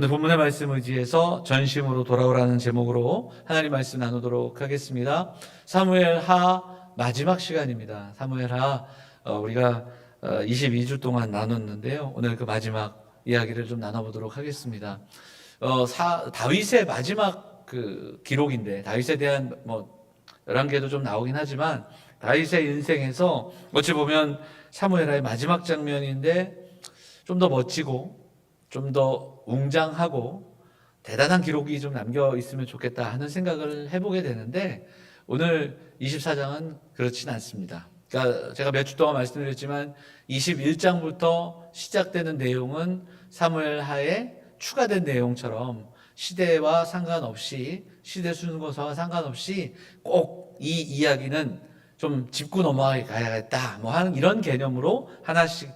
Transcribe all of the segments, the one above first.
오늘 본문의 말씀 의지해서 전심으로 돌아오라는 제목으로 하나님 말씀 나누도록 하겠습니다. 사무엘하 마지막 시간입니다. 사무엘하 우리가 22주 동안 나눴는데요. 오늘 그 마지막 이야기를 좀 나눠보도록 하겠습니다. 다윗의 마지막 그 기록인데, 다윗에 대한 11개도 좀 나오긴 하지만 다윗의 인생에서 어찌 보면 사무엘하의 마지막 장면인데 좀 더 멋지고 좀 더 웅장하고 대단한 기록이 좀 남겨 있으면 좋겠다 하는 생각을 해보게 되는데, 오늘 24장은 그렇진 않습니다. 그러니까 제가 몇 주 동안 말씀드렸지만 21장부터 시작되는 내용은 사무엘하에 추가된 내용처럼 시대와 상관없이, 시대 순서와 상관없이 꼭 이 이야기는 좀 짚고 넘어가야겠다 하는 이런 개념으로 하나씩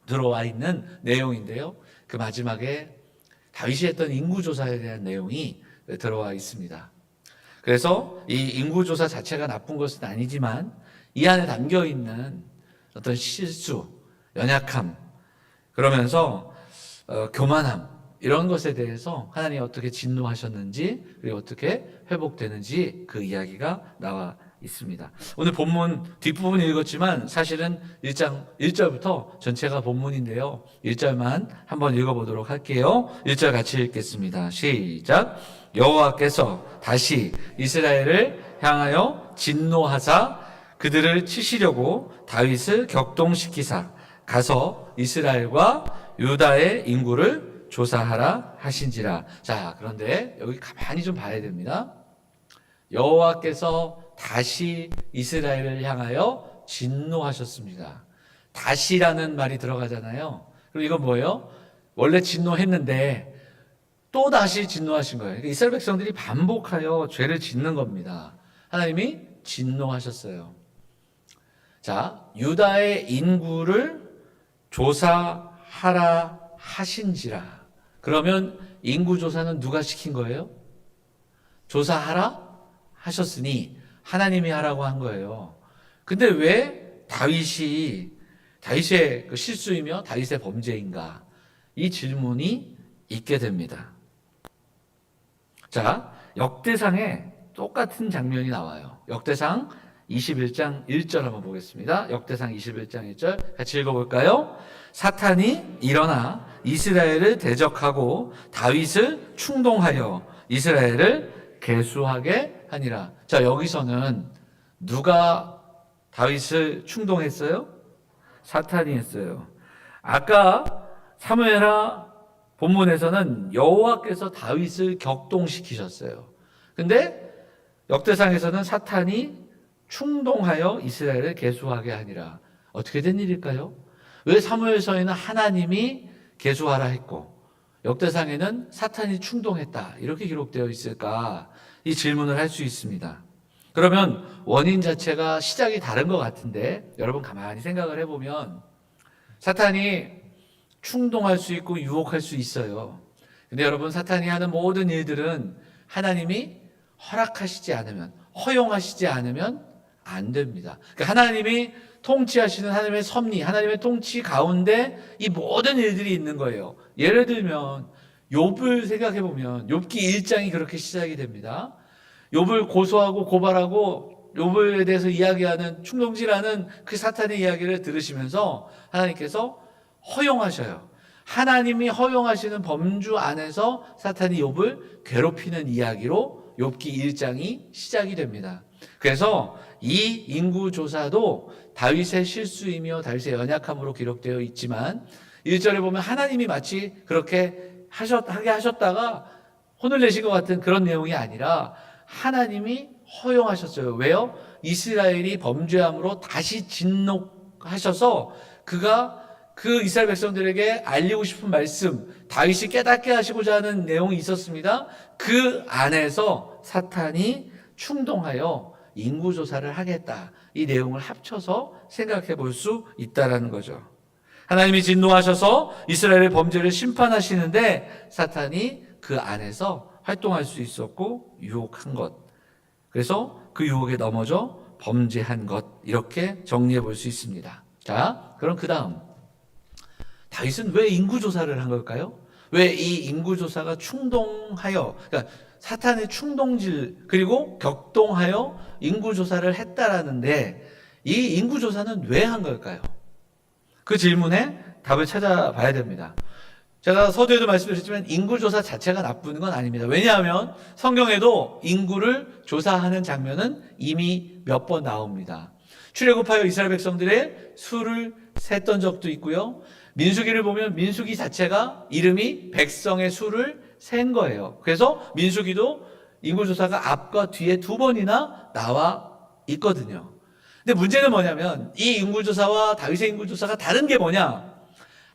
들어와 있는 내용인데요. 그 마지막에 다윗이 했던 인구조사에 대한 내용이 들어와 있습니다. 그래서 이 인구조사 자체가 나쁜 것은 아니지만 이 안에 담겨있는 어떤 실수, 연약함, 그러면서 교만함, 이런 것에 대해서 하나님이 어떻게 진노하셨는지, 그리고 어떻게 회복되는지 그 이야기가 나와 있습니다. 오늘 본문 뒷부분 읽었지만 사실은 1장 1절부터 전체가 본문인데요. 1절만 한번 읽어보도록 할게요. 1절 같이 읽겠습니다. 시작. 여호와께서 다시 이스라엘을 향하여 진노하사 그들을 치시려고 다윗을 격동시키사 가서 이스라엘과 유다의 인구를 조사하라 하신지라. 자, 그런데 여기 가만히 좀 봐야 됩니다. 여호와께서 다시 이스라엘을 향하여 진노하셨습니다. 다시라는 말이 들어가잖아요. 그럼 이건 뭐예요? 원래 진노했는데 또 다시 진노하신 거예요. 그러니까 이스라엘 백성들이 반복하여 죄를 짓는 겁니다. 하나님이 진노하셨어요. 자, 유다의 인구를 조사하라 하신지라. 그러면 인구조사는 누가 시킨 거예요? 조사하라 하셨으니 하나님이 하라고 한 거예요. 근데 왜 다윗의 그 실수이며 다윗의 범죄인가? 이 질문이 있게 됩니다. 자, 역대상에 똑같은 장면이 나와요. 역대상 21장 1절 한번 보겠습니다. 역대상 21장 1절 같이 읽어볼까요? 사탄이 일어나 이스라엘을 대적하고 다윗을 충동하여 이스라엘을 계수하게 하니라. 자, 여기서는 누가 다윗을 충동했어요? 사탄이 했어요. 아까 사무엘하 본문에서는 여호와께서 다윗을 격동시키셨어요. 근데 역대상에서는 사탄이 충동하여 이스라엘을 계수하게 하니라. 어떻게 된 일일까요? 왜 사무엘서에는 하나님이 계수하라 했고 역대상에는 사탄이 충동했다 이렇게 기록되어 있을까? 이 질문을 할 수 있습니다. 그러면 원인 자체가 시작이 다른 것 같은데, 여러분 가만히 생각을 해보면 사탄이 충동할 수 있고 유혹할 수 있어요. 근데 여러분, 사탄이 하는 모든 일들은 하나님이 허락하시지 않으면, 허용하시지 않으면 안 됩니다. 그러니까 하나님이 통치하시는 하나님의 섭리, 하나님의 통치 가운데 이 모든 일들이 있는 거예요. 예를 들면 욥을 생각해 보면 욥기 1장이 그렇게 시작이 됩니다. 욥을 고소하고 고발하고 욥에 대해서 이야기하는, 충동질하는 그 사탄의 이야기를 들으시면서 하나님께서 허용하셔요. 하나님이 허용하시는 범주 안에서 사탄이 욥을 괴롭히는 이야기로 욥기 1장이 시작이 됩니다. 그래서 이 인구조사도 다윗의 실수이며 다윗의 연약함으로 기록되어 있지만 1절에 보면 하나님이 마치 그렇게 하게 하셨다가 혼을 내신 것 같은 그런 내용이 아니라 하나님이 허용하셨어요. 왜요? 이스라엘이 범죄함으로 다시 진노하셔서 그가 그 이스라엘 백성들에게 알리고 싶은 말씀, 다윗이 깨닫게 하시고자 하는 내용이 있었습니다. 그 안에서 사탄이 충동하여 인구조사를 하겠다. 이 내용을 합쳐서 생각해 볼 수 있다는 거죠. 하나님이 진노하셔서 이스라엘의 범죄를 심판하시는데 사탄이 그 안에서 활동할 수 있었고 유혹한 것. 그래서 그 유혹에 넘어져 범죄한 것. 이렇게 정리해 볼 수 있습니다. 자, 그럼 그 다음. 다윗은 왜 인구조사를 한 걸까요? 왜 이 인구조사가 충동하여, 그러니까 사탄의 충동질 그리고 격동하여 인구조사를 했다라는데 이 인구조사는 왜 한 걸까요? 그 질문에 답을 찾아봐야 됩니다. 제가 서두에도 말씀드렸지만 인구조사 자체가 나쁜 건 아닙니다. 왜냐하면 성경에도 인구를 조사하는 장면은 이미 몇 번 나옵니다. 출애굽하여 이스라엘 백성들의 수를 셌던 적도 있고요. 민수기를 보면 민수기 자체가 이름이 백성의 수를 센 거예요. 그래서 민수기도 인구조사가 앞과 뒤에 두 번이나 나와 있거든요. 근데 문제는 뭐냐면 이 인구조사와 다윗의 인구조사가 다른 게 뭐냐?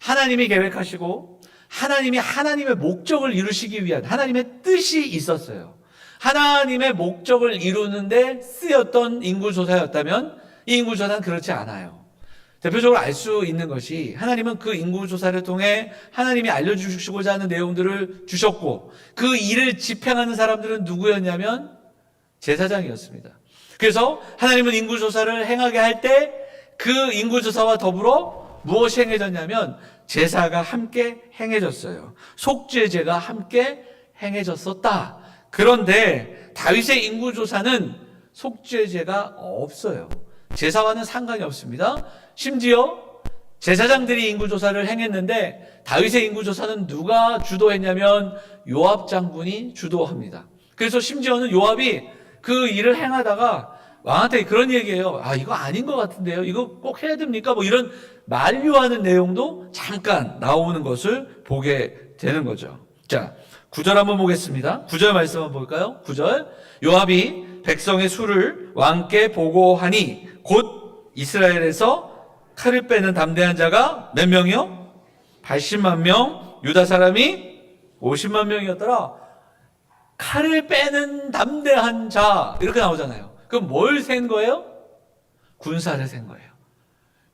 하나님이 계획하시고 하나님이 하나님의 목적을 이루시기 위한 하나님의 뜻이 있었어요. 하나님의 목적을 이루는데 쓰였던 인구조사였다면 이 인구조사는 그렇지 않아요. 대표적으로 알 수 있는 것이 하나님은 그 인구조사를 통해 하나님이 알려주시고자 하는 내용들을 주셨고 그 일을 집행하는 사람들은 누구였냐면 제사장이었습니다. 그래서 하나님은 인구조사를 행하게 할 때 그 인구조사와 더불어 무엇이 행해졌냐면 제사가 함께 행해졌어요. 속죄제가 함께 행해졌었다. 그런데 다윗의 인구조사는 속죄제가 없어요. 제사와는 상관이 없습니다. 심지어 제사장들이 인구조사를 행했는데 다윗의 인구조사는 누가 주도했냐면 요압 장군이 주도합니다. 그래서 심지어는 요압이 그 일을 행하다가 왕한테 그런 얘기해요. 이거 아닌 것 같은데요. 이거 꼭 해야 됩니까? 뭐 이런 만류하는 내용도 잠깐 나오는 것을 보게 되는 거죠. 자, 9절 한번 보겠습니다. 9절 말씀 한번 볼까요? 9절. 요압이 백성의 수를 왕께 보고하니 곧 이스라엘에서 칼을 빼는 담대한 자가 몇 명이요? 80만 명. 유다 사람이 50만 명이었더라. 칼을 빼는 담대한 자 이렇게 나오잖아요. 그럼 뭘 센 거예요? 군사를 센 거예요.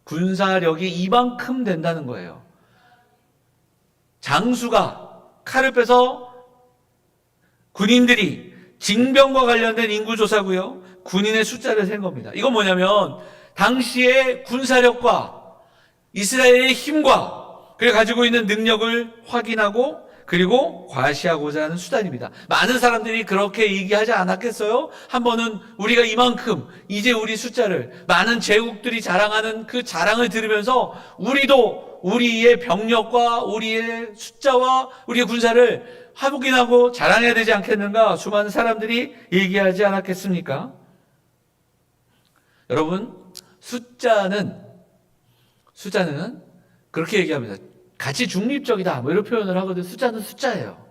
군사력이 이만큼 된다는 거예요. 장수가 칼을 빼서 군인들이 징병과 관련된 인구조사고요. 군인의 숫자를 센 겁니다. 이건 뭐냐면 당시의 군사력과 이스라엘의 힘과 그를 가지고 있는 능력을 확인하고 그리고 과시하고자 하는 수단입니다. 많은 사람들이 그렇게 얘기하지 않았겠어요? 한 번은 우리가 이만큼 이제 우리 숫자를 많은 제국들이 자랑하는 그 자랑을 들으면서 우리도 우리의 병력과 우리의 숫자와 우리의 군사를 확인하고 자랑해야 되지 않겠는가? 수많은 사람들이 얘기하지 않았겠습니까? 여러분, 숫자는 그렇게 얘기합니다. 가치 중립적이다. 뭐 이런 표현을 하거든요. 숫자는 숫자예요.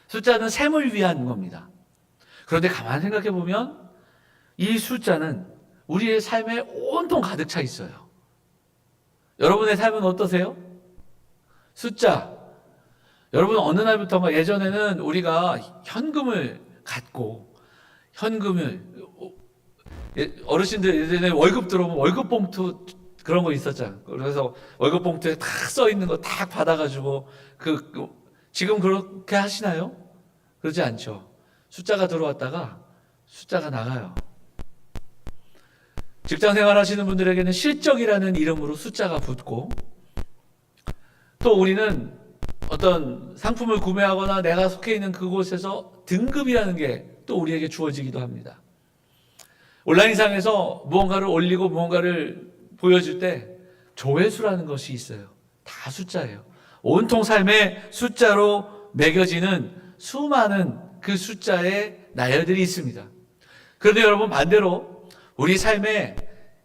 숫자는 셈을 위한 겁니다. 그런데 가만히 생각해 보면 이 숫자는 우리의 삶에 온통 가득 차 있어요. 여러분의 삶은 어떠세요? 숫자. 여러분 어느 날부터가 예전에는 우리가 현금을 갖고 어르신들 예전에 월급 들어오면 월급 봉투 그런 거 있었잖아요. 그래서 월급 봉투에 다 써 있는 거 다 받아가지고 지금 그렇게 하시나요? 그러지 않죠. 숫자가 들어왔다가 숫자가 나가요. 직장 생활 하시는 분들에게는 실적이라는 이름으로 숫자가 붙고 또 우리는 어떤 상품을 구매하거나 내가 속해 있는 그곳에서 등급이라는 게 또 우리에게 주어지기도 합니다. 온라인상에서 무언가를 올리고 무언가를 보여줄 때 조회수라는 것이 있어요. 다 숫자예요. 온통 삶의 숫자로 매겨지는 수많은 그 숫자의 나열들이 있습니다. 그런데 여러분 반대로 우리 삶에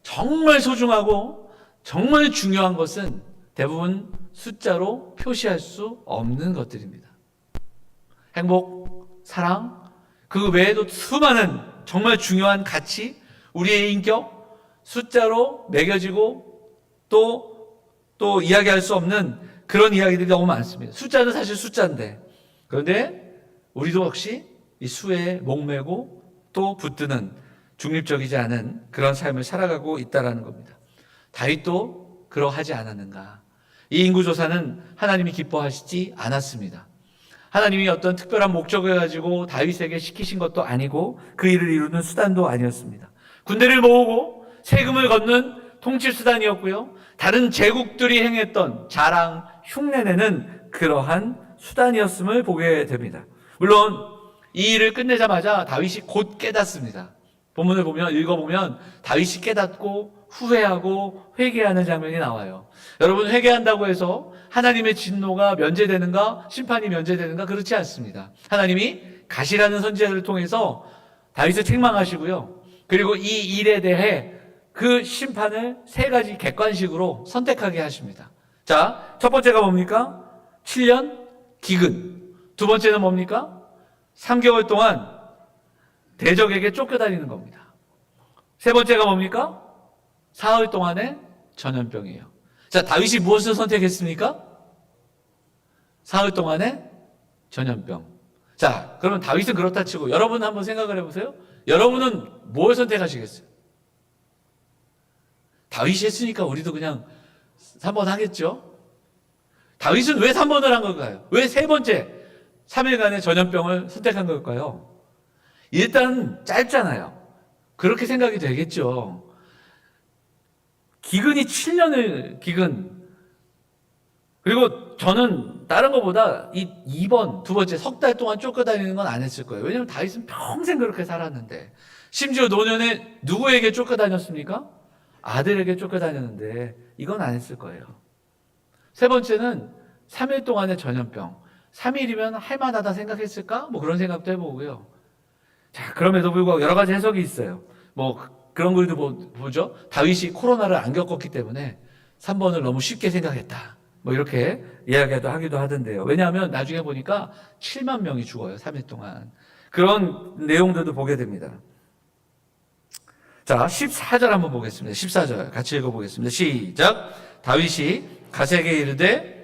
정말 소중하고 정말 중요한 것은 대부분 숫자로 표시할 수 없는 것들입니다. 행복, 사랑, 그 외에도 수많은 정말 중요한 가치, 우리의 인격, 숫자로 매겨지고 또 이야기할 수 없는 그런 이야기들이 너무 많습니다. 숫자는 사실 숫자인데 그런데 우리도 역시 이 수에 목매고 또 붙드는 중립적이지 않은 그런 삶을 살아가고 있다는 겁니다. 다윗도 그러하지 않았는가? 이 인구조사는 하나님이 기뻐하시지 않았습니다. 하나님이 어떤 특별한 목적을 가지고 다윗에게 시키신 것도 아니고 그 일을 이루는 수단도 아니었습니다. 군대를 모으고 세금을 걷는 통치 수단이었고요. 다른 제국들이 행했던 자랑, 흉내내는 그러한 수단이었음을 보게 됩니다. 물론 이 일을 끝내자마자 다윗이 곧 깨닫습니다. 본문을 보면 읽어보면 다윗이 깨닫고 후회하고 회개하는 장면이 나와요. 여러분, 회개한다고 해서 하나님의 진노가 면제되는가, 심판이 면제되는가? 그렇지 않습니다. 하나님이 가시라는 선지자를 통해서 다윗을 책망하시고요. 그리고 이 일에 대해 그 심판을 세 가지 객관식으로 선택하게 하십니다. 자, 첫 번째가 뭡니까? 7년 기근. 두 번째는 뭡니까? 3개월 동안 대적에게 쫓겨다니는 겁니다. 세 번째가 뭡니까? 사흘 동안의 전염병이에요. 자, 다윗이 무엇을 선택했습니까? 사흘 동안의 전염병. 자, 그러면 다윗은 그렇다 치고 여러분 한번 생각을 해보세요. 여러분은 뭘 선택하시겠어요? 다윗이 했으니까 우리도 그냥 3번 하겠죠? 다윗은 왜 3번을 한 걸까요? 왜 세 번째 3일간의 전염병을 선택한 걸까요? 일단 짧잖아요. 그렇게 생각이 되겠죠. 기근이 7년을 기근. 그리고 저는 다른 것보다 이 2번, 두 번째 석 달 동안 쫓겨다니는 건 안 했을 거예요. 왜냐하면 다윗은 평생 그렇게 살았는데, 심지어 노년에 누구에게 쫓겨다녔습니까? 아들에게 쫓겨다녔는데 이건 안 했을 거예요. 세 번째는 3일 동안의 전염병. 3일이면 할만하다 생각했을까? 뭐 그런 생각도 해보고요. 자, 그럼에도 불구하고 여러 가지 해석이 있어요. 뭐 그런 글도 보죠. 다윗이 코로나를 안 겪었기 때문에 3번을 너무 쉽게 생각했다. 뭐 이렇게 이야기도 하기도 하던데요. 왜냐하면 나중에 보니까 7만 명이 죽어요. 3일 동안. 그런 내용들도 보게 됩니다. 자, 14절 한번 보겠습니다. 14절 같이 읽어보겠습니다. 시작. 다윗이 가세에게 이르되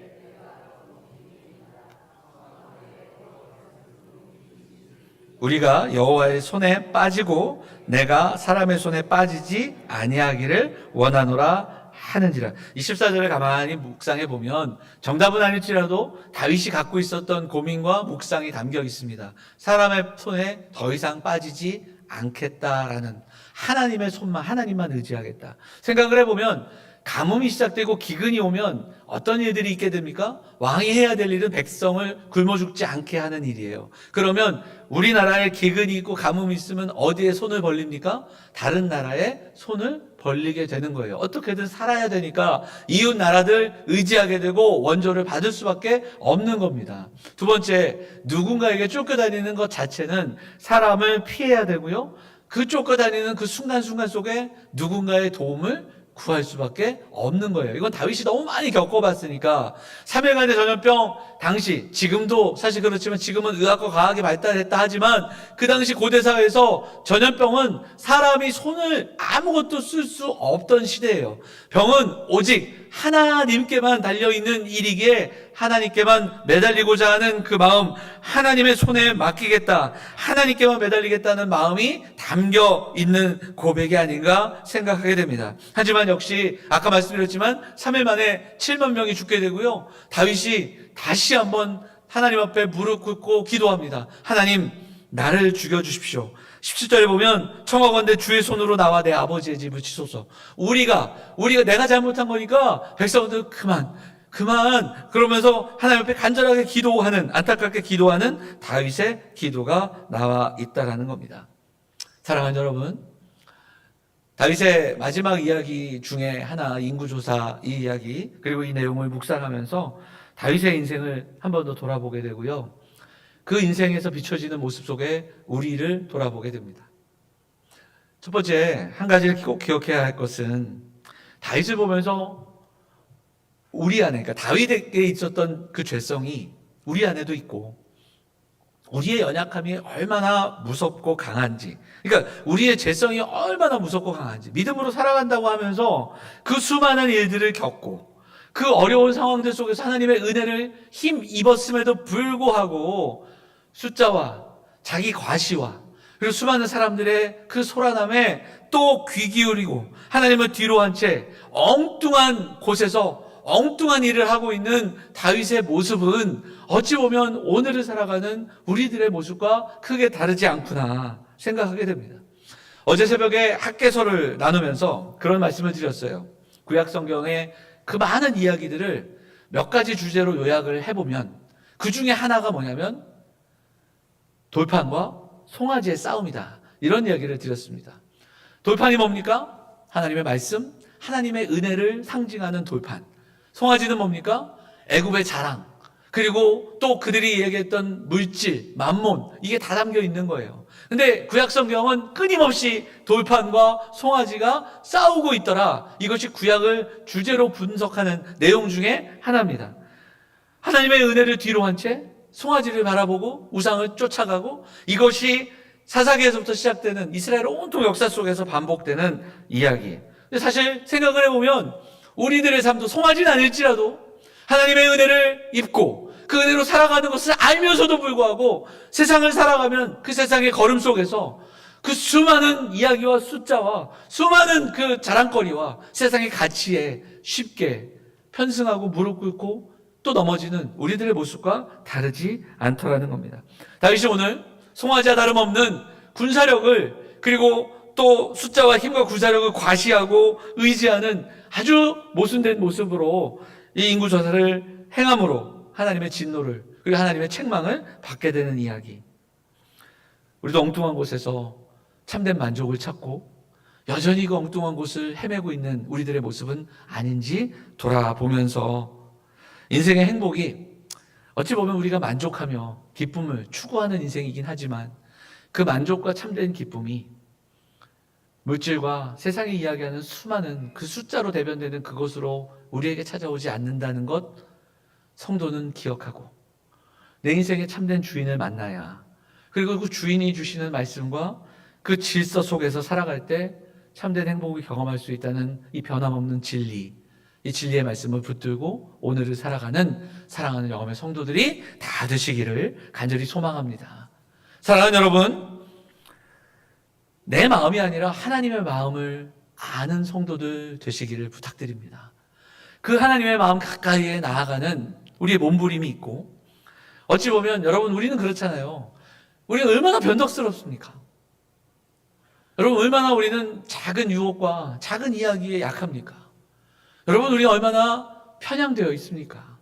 우리가 여호와의 손에 빠지고 내가 사람의 손에 빠지지 아니하기를 원하노라 하는지라. 이 14절을 가만히 묵상해 보면 정답은 아닐지라도 다윗이 갖고 있었던 고민과 묵상이 담겨 있습니다. 사람의 손에 더 이상 빠지지 않겠다라는, 하나님의 손만, 하나님만 의지하겠다 생각을 해보면, 가뭄이 시작되고 기근이 오면 어떤 일들이 있게 됩니까? 왕이 해야 될 일은 백성을 굶어 죽지 않게 하는 일이에요. 그러면 우리나라에 기근이 있고 가뭄이 있으면 어디에 손을 벌립니까? 다른 나라에 손을 벌리게 되는 거예요. 어떻게든 살아야 되니까 이웃 나라들 의지하게 되고 원조를 받을 수밖에 없는 겁니다. 두 번째, 누군가에게 쫓겨다니는 것 자체는 사람을 피해야 되고요. 그 쫓겨다니는 그 순간순간 속에 누군가의 도움을 구할 수밖에 없는 거예요. 이건 다윗이 너무 많이 겪어봤으니까. 3일간의 전염병 당시, 지금도 사실 그렇지만 지금은 의학과 과학이 발달했다 하지만 그 당시 고대사회에서 전염병은 사람이 손을 아무것도 쓸 수 없던 시대예요. 병은 오직 하나님께만 달려있는 일이기에 하나님께만 매달리고자 하는 그 마음, 하나님의 손에 맡기겠다, 하나님께만 매달리겠다는 마음이 담겨 있는 고백이 아닌가 생각하게 됩니다. 하지만 역시 아까 말씀드렸지만 3일 만에 7만 명이 죽게 되고요. 다윗이 다시 한번 하나님 앞에 무릎 꿇고 기도합니다. 하나님, 나를 죽여주십시오. 17절에 보면 청하건대 주의 손으로 나와 내 아버지의 집을 치소서. 우리가 내가 잘못한 거니까 백성들 그만 그러면서 하나님 앞에 간절하게 기도하는, 안타깝게 기도하는 다윗의 기도가 나와 있다라는 겁니다. 사랑하는 여러분, 다윗의 마지막 이야기 중에 하나, 인구조사 이 이야기, 그리고 이 내용을 묵상하면서 다윗의 인생을 한 번 더 돌아보게 되고요. 그 인생에서 비춰지는 모습 속에 우리를 돌아보게 됩니다. 첫 번째, 한 가지를 꼭 기억해야 할 것은 다윗을 보면서 우리 안에, 그러니까 다윗에게 있었던 그 죄성이 우리 안에도 있고, 우리의 연약함이 얼마나 무섭고 강한지, 그러니까 우리의 죄성이 얼마나 무섭고 강한지, 믿음으로 살아간다고 하면서 그 수많은 일들을 겪고 그 어려운 상황들 속에서 하나님의 은혜를 힘입었음에도 불구하고 숫자와 자기 과시와 그리고 수많은 사람들의 그 소란함에 또 귀 기울이고 하나님을 뒤로 한 채 엉뚱한 곳에서 엉뚱한 일을 하고 있는 다윗의 모습은 어찌 보면 오늘을 살아가는 우리들의 모습과 크게 다르지 않구나 생각하게 됩니다. 어제 새벽에 학개서를 나누면서 그런 말씀을 드렸어요. 구약 성경의 그 많은 이야기들을 몇 가지 주제로 요약을 해보면 그 중에 하나가 뭐냐면 돌판과 송아지의 싸움이다. 이런 이야기를 드렸습니다. 돌판이 뭡니까? 하나님의 말씀, 하나님의 은혜를 상징하는 돌판. 송아지는 뭡니까? 애굽의 자랑, 그리고 또 그들이 얘기했던 물질, 만몬, 이게 다 담겨 있는 거예요. 근데 구약 성경은 끊임없이 돌판과 송아지가 싸우고 있더라. 이것이 구약을 주제로 분석하는 내용 중에 하나입니다. 하나님의 은혜를 뒤로 한 채 송아지를 바라보고 우상을 쫓아가고, 이것이 사사기에서부터 시작되는 이스라엘 온통 역사 속에서 반복되는 이야기. 근데 사실 생각을 해보면 우리들의 삶도 송아지는 아닐지라도 하나님의 은혜를 입고 그 은혜로 살아가는 것을 알면서도 불구하고 세상을 살아가면 그 세상의 걸음 속에서 그 수많은 이야기와 숫자와 수많은 그 자랑거리와 세상의 가치에 쉽게 편승하고 무릎 꿇고 또 넘어지는 우리들의 모습과 다르지 않더라는 겁니다. 다윗이 오늘 송아지와 다름없는 군사력을, 그리고 또 숫자와 힘과 군사력을 과시하고 의지하는 아주 모순된 모습으로 이 인구조사를 행함으로 하나님의 진노를, 그리고 하나님의 책망을 받게 되는 이야기. 우리도 엉뚱한 곳에서 참된 만족을 찾고 여전히 그 엉뚱한 곳을 헤매고 있는 우리들의 모습은 아닌지 돌아보면서 인생의 행복이 어찌 보면 우리가 만족하며 기쁨을 추구하는 인생이긴 하지만 그 만족과 참된 기쁨이 물질과 세상이 이야기하는 수많은 그 숫자로 대변되는 그것으로 우리에게 찾아오지 않는다는 것, 성도는 기억하고 내 인생의 참된 주인을 만나야, 그리고 그 주인이 주시는 말씀과 그 질서 속에서 살아갈 때 참된 행복을 경험할 수 있다는 이 변함없는 진리, 이 진리의 말씀을 붙들고 오늘을 살아가는 사랑하는 영험의 성도들이 다 되시기를 간절히 소망합니다. 사랑하는 여러분, 내 마음이 아니라 하나님의 마음을 아는 성도들 되시기를 부탁드립니다. 그 하나님의 마음 가까이에 나아가는 우리의 몸부림이 있고, 어찌 보면 여러분, 우리는 그렇잖아요. 우리는 얼마나 변덕스럽습니까? 여러분, 얼마나 우리는 작은 유혹과 작은 이야기에 약합니까? 여러분, 우리가 얼마나 편향되어 있습니까?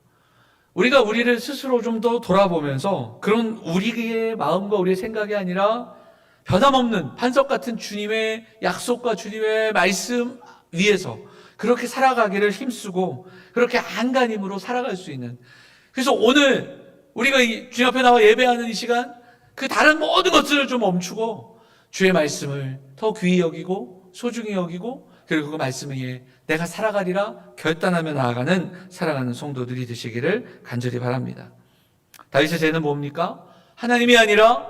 우리가 우리를 스스로 좀 더 돌아보면서 그런 우리의 마음과 우리의 생각이 아니라 변함없는 반석 같은 주님의 약속과 주님의 말씀 위에서 그렇게 살아가기를 힘쓰고 그렇게 안간힘으로 살아갈 수 있는, 그래서 오늘 우리가 주님 앞에 나와 예배하는 이 시간, 그 다른 모든 것들을 좀 멈추고 주의 말씀을 더 귀히 여기고 소중히 여기고, 그리고 그 말씀 위에 내가 살아가리라 결단하며 나아가는 사랑하는 성도들이 되시기를 간절히 바랍니다. 다윗의 죄는 뭡니까? 하나님이 아니라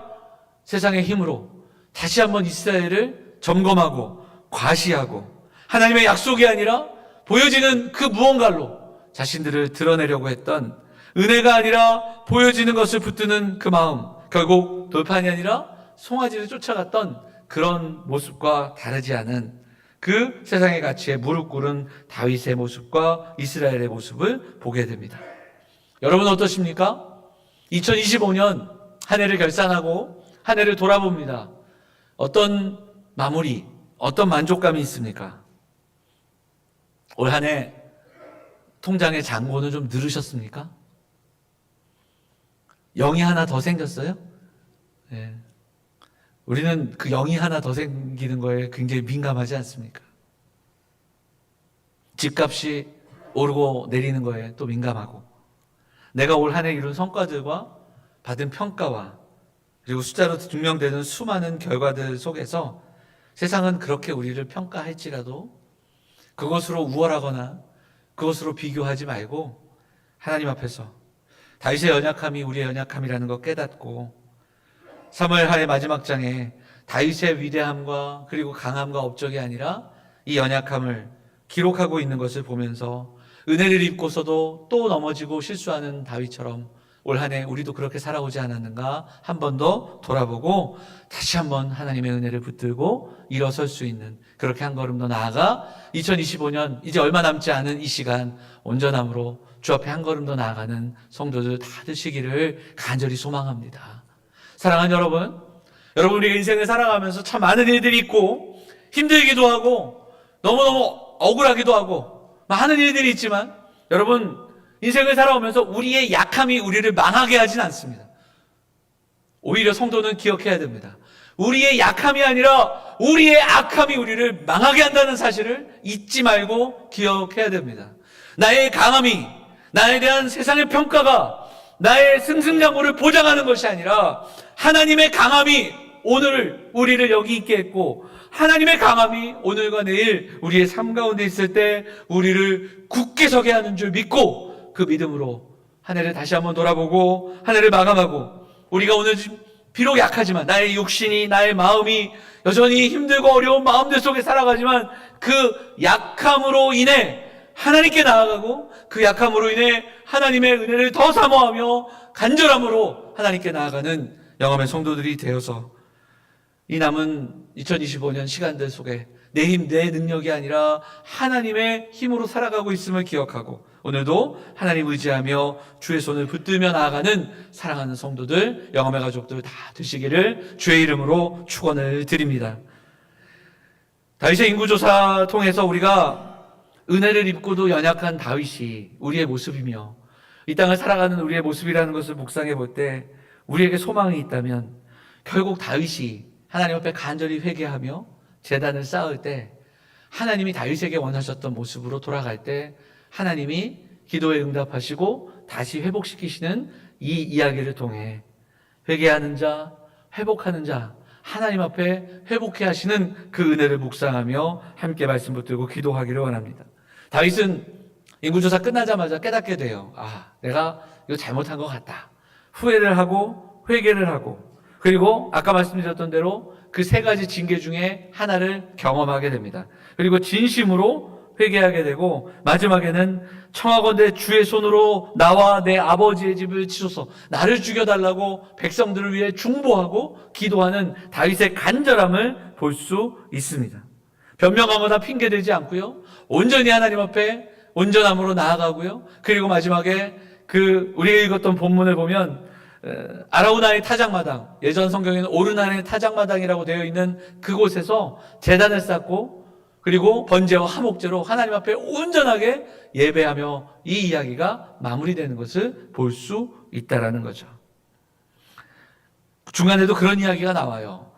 세상의 힘으로 다시 한번 이스라엘을 점검하고 과시하고, 하나님의 약속이 아니라 보여지는 그 무언가로 자신들을 드러내려고 했던, 은혜가 아니라 보여지는 것을 붙드는 그 마음, 결국 돌판이 아니라 송아지를 쫓아갔던 그런 모습과 다르지 않은 그 세상의 가치에 무릎 꿇은 다윗의 모습과 이스라엘의 모습을 보게 됩니다. 여러분 어떠십니까? 2025년 한 해를 결산하고 한 해를 돌아봅니다. 어떤 마무리, 어떤 만족감이 있습니까? 올 한 해 통장의 잔고는 좀 늘으셨습니까? 0이 하나 더 생겼어요? 네. 우리는 그 0이 하나 더 생기는 거에 굉장히 민감하지 않습니까? 집값이 오르고 내리는 거에 또 민감하고, 내가 올 한 해 이룬 성과들과 받은 평가와 그리고 숫자로 증명되는 수많은 결과들 속에서 세상은 그렇게 우리를 평가할지라도 그것으로 우월하거나 그것으로 비교하지 말고 하나님 앞에서 다윗의 연약함이 우리의 연약함이라는 것 깨닫고, 사무엘하의 마지막 장에 다윗의 위대함과 그리고 강함과 업적이 아니라 이 연약함을 기록하고 있는 것을 보면서 은혜를 입고서도 또 넘어지고 실수하는 다윗처럼 올 한 해 우리도 그렇게 살아오지 않았는가 한 번 더 돌아보고 다시 한번 하나님의 은혜를 붙들고 일어설 수 있는, 그렇게 한 걸음 더 나아가 2025년 이제 얼마 남지 않은 이 시간 온전함으로 주 앞에 한 걸음 더 나아가는 성도들 다 되시기를 간절히 소망합니다. 사랑하는 여러분, 우리가 인생을 살아가면서 참 많은 일들이 있고 힘들기도 하고 너무너무 억울하기도 하고 많은 일들이 있지만, 여러분 인생을 살아오면서 우리의 약함이 우리를 망하게 하진 않습니다. 오히려 성도는 기억해야 됩니다. 우리의 약함이 아니라 우리의 악함이 우리를 망하게 한다는 사실을 잊지 말고 기억해야 됩니다. 나의 강함이, 나에 대한 세상의 평가가 나의 승승장구를 보장하는 것이 아니라 하나님의 강함이 오늘 우리를 여기 있게 했고, 하나님의 강함이 오늘과 내일 우리의 삶 가운데 있을 때 우리를 굳게 서게 하는 줄 믿고, 그 믿음으로 한 해를 다시 한번 돌아보고 한 해를 마감하고, 우리가 오늘 비록 약하지만 나의 육신이, 나의 마음이 여전히 힘들고 어려운 마음들 속에 살아가지만 그 약함으로 인해 하나님께 나아가고, 그 약함으로 인해 하나님의 은혜를 더 사모하며 간절함으로 하나님께 나아가는 영암의 성도들이 되어서 이 남은 2025년 시간들 속에 내 힘, 내 능력이 아니라 하나님의 힘으로 살아가고 있음을 기억하고, 오늘도 하나님 의지하며 주의 손을 붙들며 나아가는 사랑하는 성도들, 영암의 가족들 다 되시기를 주의 이름으로 축원을 드립니다. 다윗의 인구조사 통해서 우리가 은혜를 입고도 연약한 다윗이 우리의 모습이며 이 땅을 살아가는 우리의 모습이라는 것을 묵상해 볼 때 우리에게 소망이 있다면, 결국 다윗이 하나님 앞에 간절히 회개하며 제단을 쌓을 때 하나님이 다윗에게 원하셨던 모습으로 돌아갈 때 하나님이 기도에 응답하시고 다시 회복시키시는 이 이야기를 통해 회개하는 자, 회복하는 자, 하나님 앞에 회복해 하시는 그 은혜를 묵상하며 함께 말씀 붙들고 기도하기를 원합니다. 다윗은 인구조사 끝나자마자 깨닫게 돼요. 내가 이거 잘못한 것 같다. 후회를 하고 회개를 하고, 그리고 아까 말씀드렸던 대로 그 세 가지 징계 중에 하나를 경험하게 됩니다. 그리고 진심으로 회개하게 되고, 마지막에는 청하건대 주의 손으로 나와 내 아버지의 집을 치소서, 나를 죽여달라고 백성들을 위해 중보하고 기도하는 다윗의 간절함을 볼 수 있습니다. 변명하거나 핑계대지 않고요, 온전히 하나님 앞에 온전함으로 나아가고요, 그리고 마지막에 우리가 읽었던 본문을 보면 아라우나의 타작마당, 예전 성경에는 오르난의 타작마당이라고 되어 있는 그곳에서 제단을 쌓고, 그리고 번제와 화목제로 하나님 앞에 온전하게 예배하며 이 이야기가 마무리되는 것을 볼 수 있다라는 거죠. 중간에도 그런 이야기가 나와요.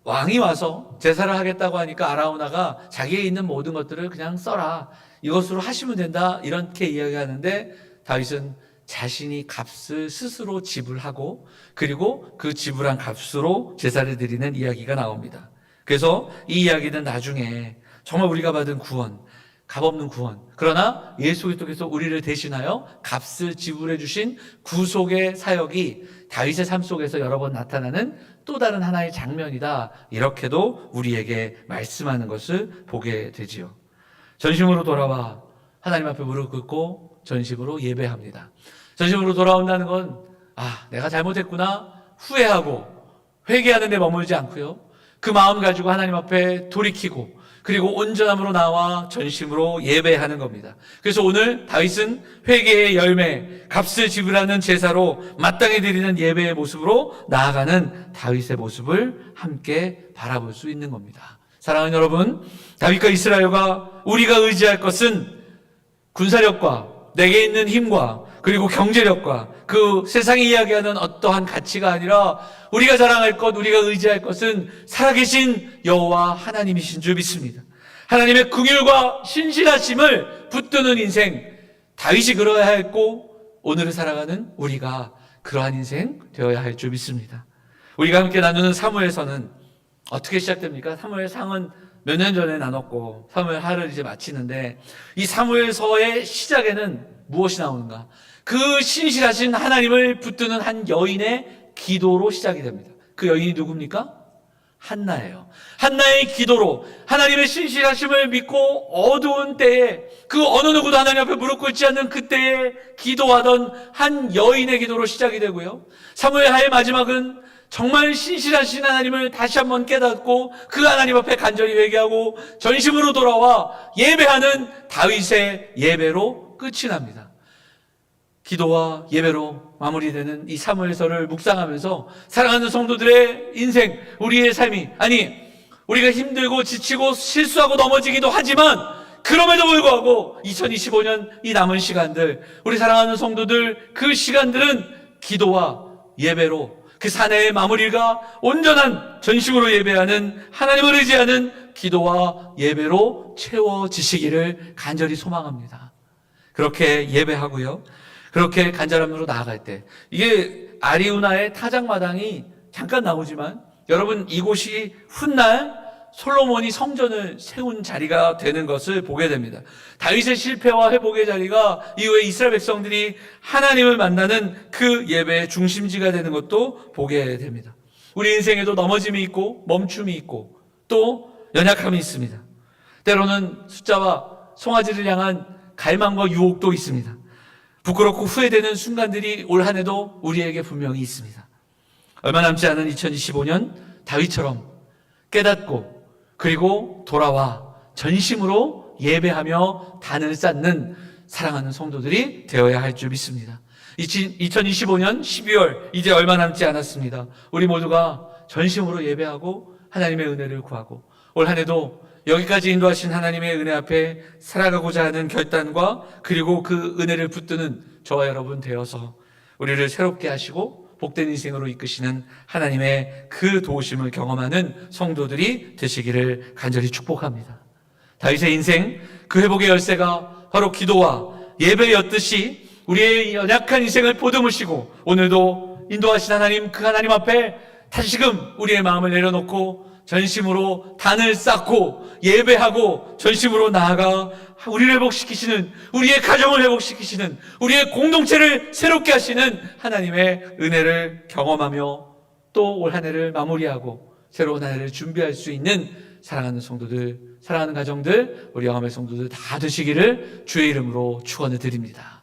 왕이 와서 제사를 하겠다고 하니까 아라우나가 자기에 있는 모든 것들을 그냥 써라, 이것으로 하시면 된다, 이렇게 이야기하는데 다윗은 자신이 값을 스스로 지불하고, 그리고 그 지불한 값으로 제사를 드리는 이야기가 나옵니다. 그래서 이 이야기는 나중에 정말 우리가 받은 구원, 값없는 구원, 그러나 예수 그리스도께서 우리를 대신하여 값을 지불해 주신 구속의 사역이 다윗의 삶 속에서 여러 번 나타나는 또 다른 하나의 장면이다, 이렇게도 우리에게 말씀하는 것을 보게 되지요. 전심으로 돌아와 하나님 앞에 무릎 꿇고 전심으로 예배합니다. 전심으로 돌아온다는 건 내가 잘못했구나 후회하고 회개하는 데 머물지 않고요, 그 마음 가지고 하나님 앞에 돌이키고, 그리고 온전함으로 나와 전심으로 예배하는 겁니다. 그래서 오늘 다윗은 회개의 열매, 값을 지불하는 제사로 마땅히 드리는 예배의 모습으로 나아가는 다윗의 모습을 함께 바라볼 수 있는 겁니다. 사랑하는 여러분, 다윗과 이스라엘과 우리가 의지할 것은 군사력과 내게 있는 힘과 그리고 경제력과 그 세상이 이야기하는 어떠한 가치가 아니라 우리가 자랑할 것, 우리가 의지할 것은 살아계신 여호와 하나님이신 줄 믿습니다. 하나님의 긍휼과 신실하심을 붙드는 인생, 다윗이 그러해야 했고 오늘을 살아가는 우리가 그러한 인생 되어야 할 줄 믿습니다. 우리가 함께 나누는 사무엘서는 어떻게 시작됩니까? 사무엘상은 몇 년 전에 나눴고 사무엘하를 이제 마치는데, 이 사무엘서의 시작에는 무엇이 나오는가? 그 신실하신 하나님을 붙드는 한 여인의 기도로 시작이 됩니다. 그 여인이 누굽니까? 한나예요. 한나의 기도로 하나님의 신실하심을 믿고 어두운 때에, 그 어느 누구도 하나님 앞에 무릎 꿇지 않는 그때에 기도하던 한 여인의 기도로 시작이 되고요, 사무엘하의 마지막은 정말 신실하신 하나님을 다시 한번 깨닫고 그 하나님 앞에 간절히 회개하고 전심으로 돌아와 예배하는 다윗의 예배로 끝이 납니다. 기도와 예배로 마무리되는 이 사무엘서를 묵상하면서 사랑하는 성도들의 인생, 우리의 삶이, 우리가 힘들고 지치고 실수하고 넘어지기도 하지만 그럼에도 불구하고 2025년 이 남은 시간들, 우리 사랑하는 성도들, 그 시간들은 기도와 예배로, 그 사내의 마무리가 온전한 전심으로 예배하는, 하나님을 의지하는 기도와 예배로 채워지시기를 간절히 소망합니다. 그렇게 예배하고요, 그렇게 간절함으로 나아갈 때, 이게 아리우나의 타작마당이 잠깐 나오지만 여러분, 이곳이 훗날 솔로몬이 성전을 세운 자리가 되는 것을 보게 됩니다. 다윗의 실패와 회복의 자리가 이후에 이스라엘 백성들이 하나님을 만나는 그 예배의 중심지가 되는 것도 보게 됩니다. 우리 인생에도 넘어짐이 있고 멈춤이 있고 또 연약함이 있습니다. 때로는 숫자와 송아지를 향한 갈망과 유혹도 있습니다. 부끄럽고 후회되는 순간들이 올 한 해도 우리에게 분명히 있습니다. 얼마 남지 않은 2025년 다윗처럼 깨닫고 그리고 돌아와 전심으로 예배하며 단을 쌓는 사랑하는 성도들이 되어야 할 줄 믿습니다. 2025년 12월 이제 얼마 남지 않았습니다. 우리 모두가 전심으로 예배하고 하나님의 은혜를 구하고 올 한 해도 여기까지 인도하신 하나님의 은혜 앞에 살아가고자 하는 결단과 그리고 그 은혜를 붙드는 저와 여러분 되어서 우리를 새롭게 하시고 복된 인생으로 이끄시는 하나님의 그 도우심을 경험하는 성도들이 되시기를 간절히 축복합니다. 다윗의 인생, 그 회복의 열쇠가 바로 기도와 예배였듯이 우리의 연약한 인생을 보듬으시고 오늘도 인도하신 하나님, 그 하나님 앞에 다시금 우리의 마음을 내려놓고 전심으로 단을 쌓고 예배하고 전심으로 나아가 우리를 회복시키시는, 우리의 가정을 회복시키시는, 우리의 공동체를 새롭게 하시는 하나님의 은혜를 경험하며 또 올 한 해를 마무리하고 새로운 한 해를 준비할 수 있는 사랑하는 성도들, 사랑하는 가정들, 우리 영암의 성도들 다 되시기를 주의 이름으로 축원을 드립니다.